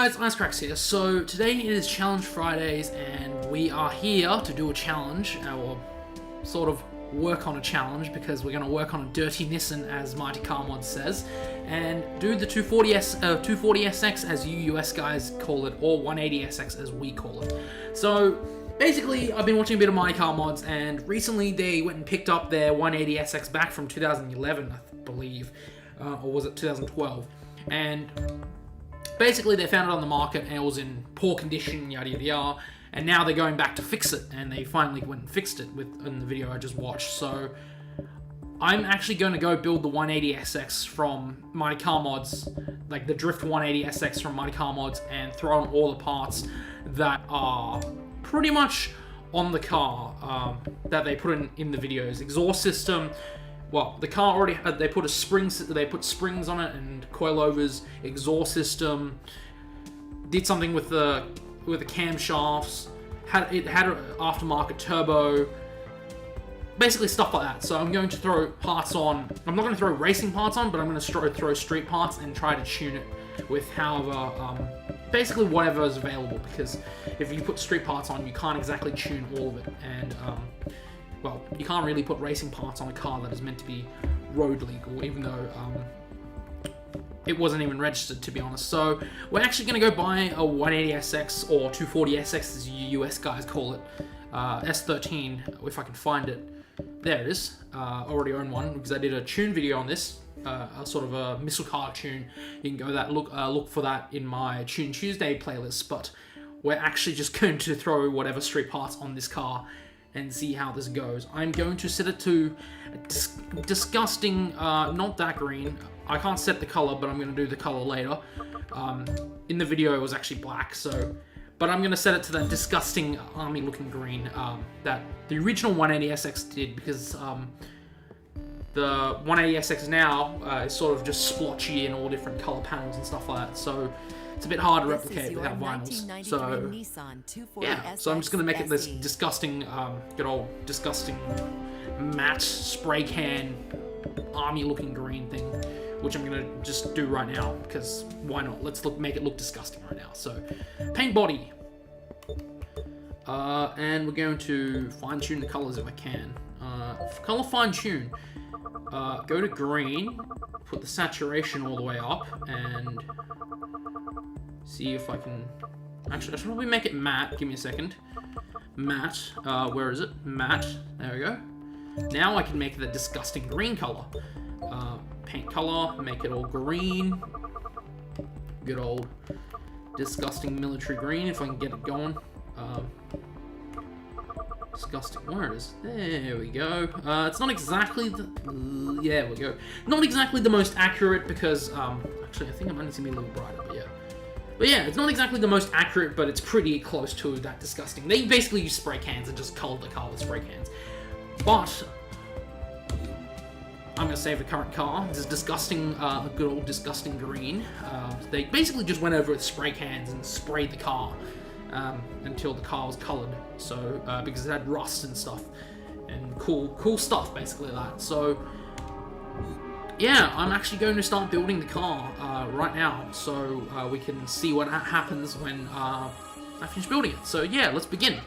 guys, Icekraks here. So today it is Challenge Fridays and we are here to do a challenge, or sort of work on a challenge, because we're going to work on a dirty Nissan, as Mighty Car Mod says, and do the 240SX as you US guys call it, or 180SX as we call it. So basically, I've been watching a bit of Mighty Car Mods, and recently they went and picked up their 180SX back from 2011, I believe, or was it 2012, and basically, they found it on the market and it was in poor condition, yada yada yada, and now they're going back to fix it, and they finally went and fixed it in the video I just watched. So I'm actually going to go build the 180SX from Mighty Car Mods, like the Drift 180SX from Mighty Car Mods, and throw in all the parts that are pretty much on the car that they put in the videos. Exhaust system. Well, the car already had, they put springs on it and coilovers, exhaust system, did something with the camshafts, it had an aftermarket turbo, basically stuff like that. So I'm going to throw parts on. I'm not going to throw racing parts on, but I'm going to throw street parts and try to tune it with however, basically whatever is available, because if you put street parts on, you can't exactly tune all of it, and well, you can't really put racing parts on a car that is meant to be road legal, even though it wasn't even registered, to be honest. So we're actually going to go buy a 180SX, or 240SX as you US guys call it, S13, if I can find it. There it is. I already own one because I did a tune video on this, a sort of a missile car tune. You can go look for that in my Tune Tuesday playlist, but we're actually just going to throw whatever street parts on this car and see how this goes. I'm going to set it to disgusting, not that green. I can't set the color, but I'm going to do the color later. In the video, it was actually black, so... But I'm going to set it to that disgusting army-looking green that the original 180SX did, because the 180SX now is sort of just splotchy in all different color panels and stuff like that, so it's a bit hard to replicate without vinyls. So yeah, so I'm just gonna make it this disgusting, good old disgusting matte spray can army-looking green thing, which I'm gonna just do right now because why not? Let's make it look disgusting right now. So paint body, and we're going to fine-tune the colors if I can. Color fine-tune. Go to green, put the saturation all the way up, and see if I can... Actually, I should probably make it matte. Give me a second. Matte. Where is it? Matte. There we go. Now I can make the disgusting green color. Paint color, make it all green. Good old disgusting military green, if I can get it going. Disgusting. Where it is? There we go. It's not exactly the... yeah, we go. Not exactly the most accurate, because... actually, I think it might need to be a little brighter, but yeah. But yeah, it's not exactly the most accurate, but it's pretty close to that disgusting. They basically use spray cans and just colored the car with spray cans. But... I'm going to save the current car. This is disgusting, good old disgusting green. They basically just went over with spray cans and sprayed the car. Until the car was colored, so because it had rust and stuff, and cool stuff, basically that. So yeah, I'm actually going to start building the car right now, so we can see what happens when I finish building it. So yeah, let's begin.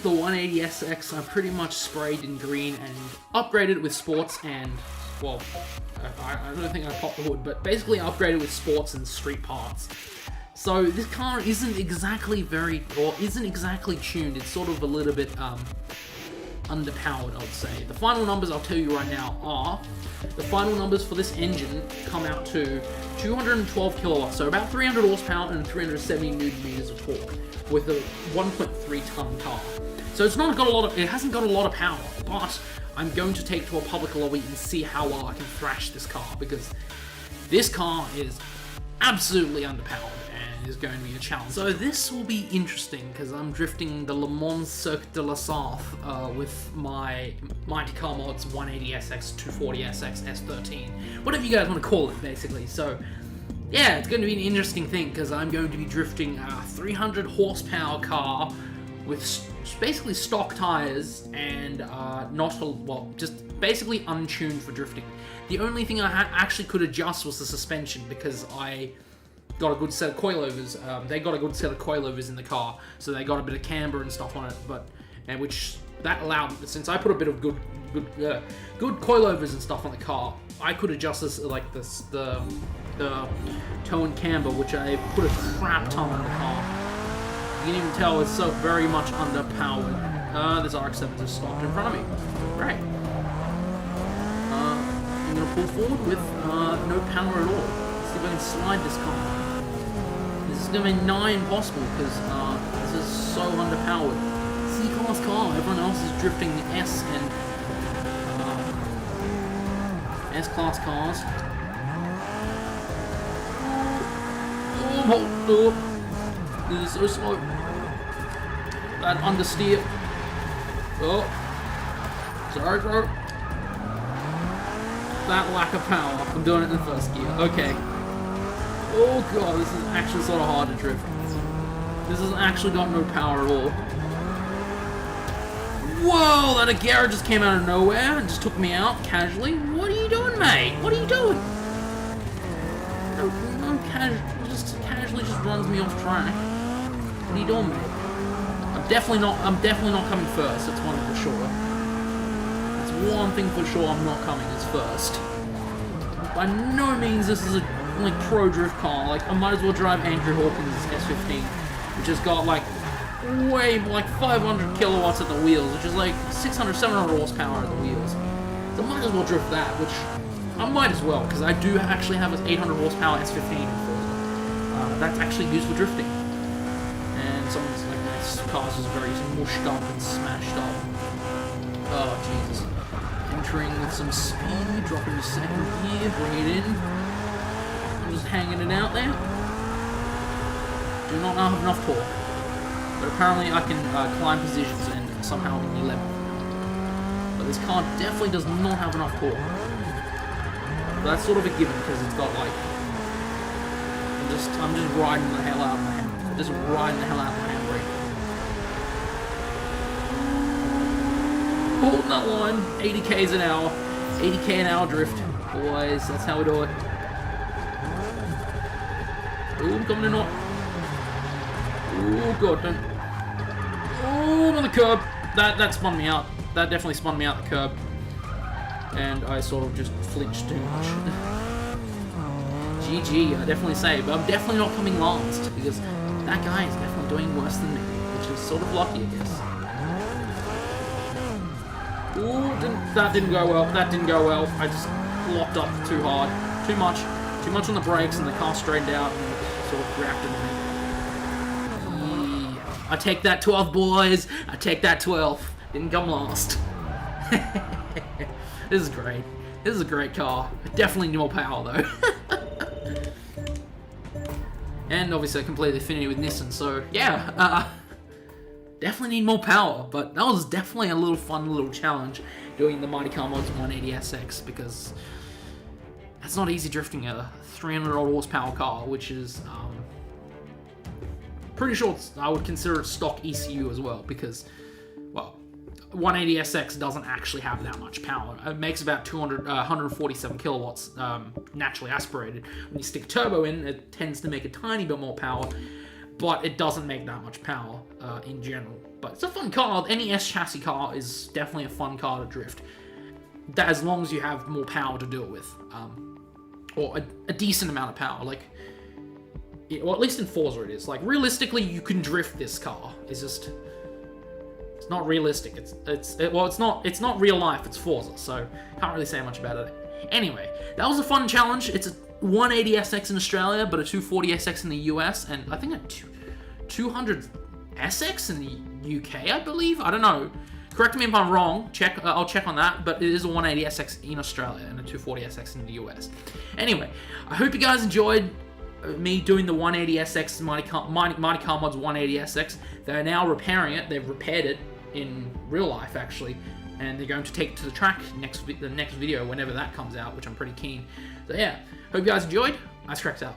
the 180SX, I pretty much sprayed in green and upgraded it with sports and, well, I don't think I popped the hood, but basically upgraded with sports and street parts. So this car isn't exactly isn't exactly tuned. It's sort of a little bit underpowered, I would say. The final numbers I'll tell you right now are, the final numbers for this engine come out to 212 kilowatts, so about 300 horsepower and 370 newton meters of torque, with a 1.3 ton car. So it's not got a lot of, it hasn't got a lot of power, but I'm going to take it to a public lobby and see how well I can thrash this car, because this car is absolutely underpowered and is going to be a challenge. So this will be interesting because I'm drifting the Le Mans Circuit de la Sarthe with my Mighty Car Mods 180SX, 240SX, S13, whatever you guys want to call it, basically. So yeah, it's going to be an interesting thing because I'm going to be drifting a 300 horsepower car with basically stock tires and just basically untuned for drifting. The only thing I actually could adjust was the suspension because I got a good set of coilovers. They got a good set of coilovers in the car, so they got a bit of camber and stuff on it. Which that allowed, since I put a bit of good coilovers and stuff on the car, I could adjust this like the toe and camber, which I put a crap ton on the car. You can even tell it's so very much underpowered. This RX-7 just stopped in front of me. Great. I'm going to pull forward with no power at all. Let's see if I can slide this car. This is going to be nigh impossible because this is so underpowered. C-Class car, everyone else is drifting the S and S-Class cars. Oh, this is so slow. That understeer. Oh. Sorry, bro. That lack of power. I'm doing it in first gear. Okay. Oh god, this is actually sort of hard to drift. This has actually got no power at all. Whoa, that Agera just came out of nowhere and just took me out casually. What are you doing, mate? What are you doing? No casually just runs me off track. What are you doing, mate? I'm definitely not coming first. That's one for sure. That's one thing for sure. I'm not coming as first. By no means this is a pro drift car. Like I might as well drive Andrew Hawkins' S15, which has got like 500 kilowatts at the wheels, which is like 600, 700 horsepower at the wheels. So I might as well drift that, which I might as well, because I do actually have an 800 horsepower S15 that's actually used for drifting. And some of these like my cars is very mushed up and smashed up. Oh Jesus! Entering with some speed, dropping to second gear, bring it in. I'm just hanging it out there. Do not have enough torque. But apparently I can climb positions and somehow be level. But this car definitely does not have enough torque. But that's sort of a given because it's got like I'm just riding the hell out of my hand. Just riding the hell out of my handbrake. Holding that line, 80 k's an hour, 80k an hour drift, boys. That's how we do it. Ooh, I'm coming in hot. Oh god, don't. Oh, I'm on the curb. That spun me out. That definitely spun me out the curb. And I sort of just flinched too much. GG, I definitely say, but I'm definitely not coming last because that guy is definitely doing worse than me, which is sort of lucky, I guess. Ooh, that didn't go well. That didn't go well. I just locked up too hard, too much on the brakes, and the car straightened out and sort of reacted to me. Yeah. I take that 12, boys. I take that 12. Didn't come last. This is great. This is a great car. Definitely need more power though. And obviously I completed Affinity with Nissan, so yeah, definitely need more power, but that was definitely a little fun little challenge doing the Mighty Car Mods 180SX because that's not easy drifting a 300 odd horsepower car, which is pretty sure I would consider it stock ECU as well because, well, 180SX doesn't actually have that much power. It makes about 147 kilowatts naturally aspirated. When you stick turbo in, it tends to make a tiny bit more power. but it doesn't make that much power in general. But it's a fun car. Any S chassis car is definitely a fun car to drift, that as long as you have more power to do it with, or a decent amount of power. Like, or at least in Forza it is. Like, realistically, you can drift this car. It's just, it's not realistic. It's not real life. It's Forza, so can't really say much about it. Anyway, that was a fun challenge. It's a 180SX in Australia, but a 240SX in the US, and I think a 200SX in the UK, I believe. I don't know. Correct me if I'm wrong. I'll check on that. But it is a 180SX in Australia and a 240SX in the US. Anyway, I hope you guys enjoyed me doing the 180SX Mighty Car Mods 180SX. They're now repairing it. They've repaired it in real life, actually, and they're going to take it to the track the next video, whenever that comes out, which I'm pretty keen. So yeah, hope you guys enjoyed. Icekraks out.